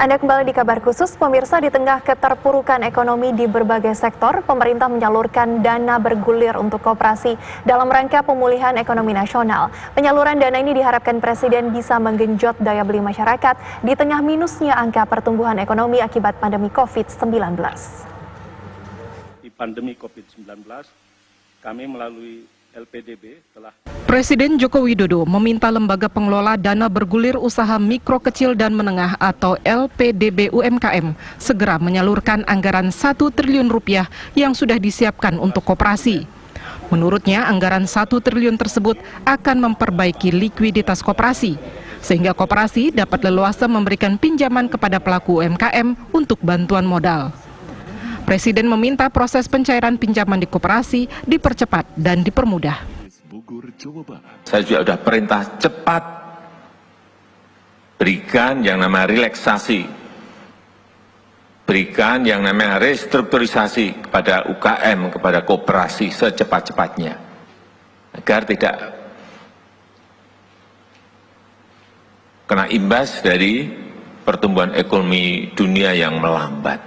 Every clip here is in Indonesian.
Anda kembali di kabar khusus, pemirsa. Di tengah keterpurukan ekonomi di berbagai sektor, pemerintah menyalurkan dana bergulir untuk koperasi dalam rangka pemulihan ekonomi nasional. Penyaluran dana ini diharapkan Presiden bisa menggenjot daya beli masyarakat di tengah minusnya angka pertumbuhan ekonomi akibat pandemi COVID-19. Di pandemi COVID-19, kami melalui LPDB telah... Presiden Joko Widodo meminta lembaga pengelola dana bergulir usaha mikro kecil dan menengah atau LPDB UMKM segera menyalurkan anggaran 1 triliun rupiah yang sudah disiapkan untuk koperasi. Menurutnya, anggaran 1 triliun tersebut akan memperbaiki likuiditas koperasi, sehingga koperasi dapat leluasa memberikan pinjaman kepada pelaku UMKM untuk bantuan modal. Presiden meminta proses pencairan pinjaman di koperasi dipercepat dan dipermudah. Saya juga sudah perintah cepat berikan yang namanya relaksasi, berikan yang namanya restrukturisasi kepada UKM, kepada koperasi secepat-cepatnya, agar tidak kena imbas dari pertumbuhan ekonomi dunia yang melambat.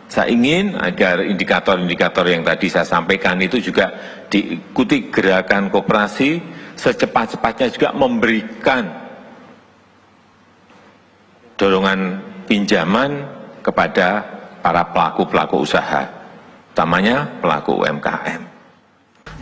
Saya ingin agar indikator-indikator yang tadi saya sampaikan itu juga diikuti gerakan koperasi secepat-cepatnya, juga memberikan dorongan pinjaman kepada para pelaku-pelaku usaha, utamanya pelaku UMKM.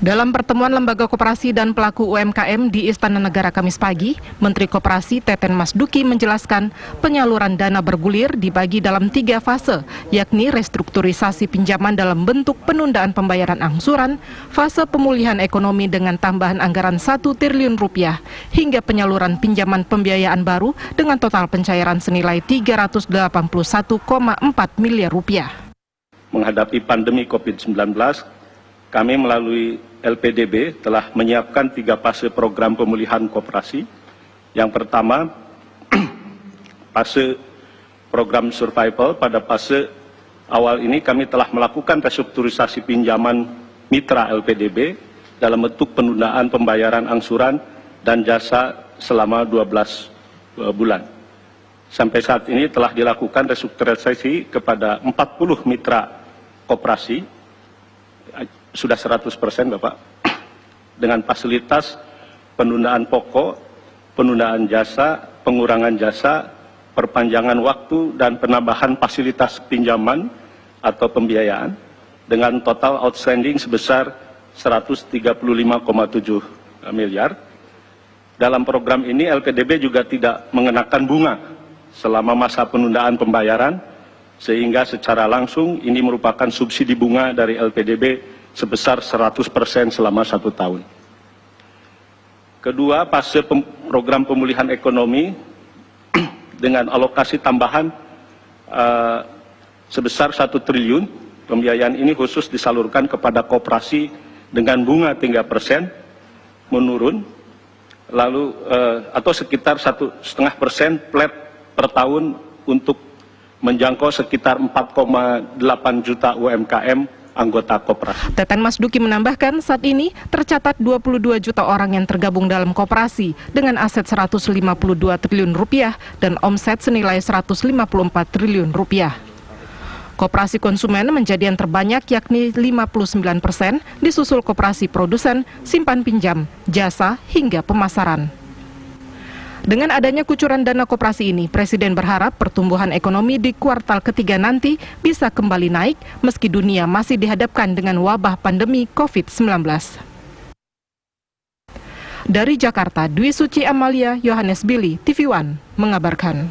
Dalam pertemuan lembaga koperasi dan pelaku UMKM di Istana Negara Kamis pagi, Menteri Koperasi Teten Mas Duki menjelaskan penyaluran dana bergulir dibagi dalam 3 fase, yakni restrukturisasi pinjaman dalam bentuk penundaan pembayaran angsuran, fase pemulihan ekonomi dengan tambahan anggaran 1 triliun rupiah, hingga penyaluran pinjaman pembiayaan baru dengan total pencairan senilai 381,4 miliar rupiah. Menghadapi pandemi COVID-19, kami melalui LPDB telah menyiapkan 3 fase program pemulihan koperasi. Yang pertama, fase program survival. Pada fase awal ini kami telah melakukan restrukturisasi pinjaman mitra LPDB dalam bentuk penundaan pembayaran angsuran dan jasa selama 12 bulan. Sampai saat ini telah dilakukan restrukturisasi kepada 40 mitra koperasi, sudah 100% Bapak, dengan fasilitas penundaan pokok, penundaan jasa, pengurangan jasa, perpanjangan waktu, dan penambahan fasilitas pinjaman atau pembiayaan dengan total outstanding sebesar 135,7 miliar. Dalam program ini LPDB juga tidak mengenakan bunga selama masa penundaan pembayaran, sehingga secara langsung ini merupakan subsidi bunga dari LPDB sebesar 100% selama 1 tahun. Kedua, fase program pemulihan ekonomi dengan alokasi tambahan sebesar 1 triliun. Pembiayaan ini khusus disalurkan kepada koperasi dengan bunga 3% menurun, lalu atau sekitar 1,5% flat per tahun untuk menjangkau sekitar 4,8 juta UMKM anggota koperasi. Teten Mas Duki menambahkan, saat ini tercatat 22 juta orang yang tergabung dalam koperasi dengan aset 152 triliun rupiah dan omset senilai 154 triliun rupiah. Koperasi konsumen menjadi yang terbanyak, yakni 59%, disusul koperasi produsen, simpan pinjam, jasa, hingga pemasaran. Dengan adanya kucuran dana koperasi ini, Presiden berharap pertumbuhan ekonomi di kuartal ketiga nanti bisa kembali naik meski dunia masih dihadapkan dengan wabah pandemi COVID-19. Dari Jakarta, Dwi Suci Amalia, Yohanes Billy, TV One mengabarkan.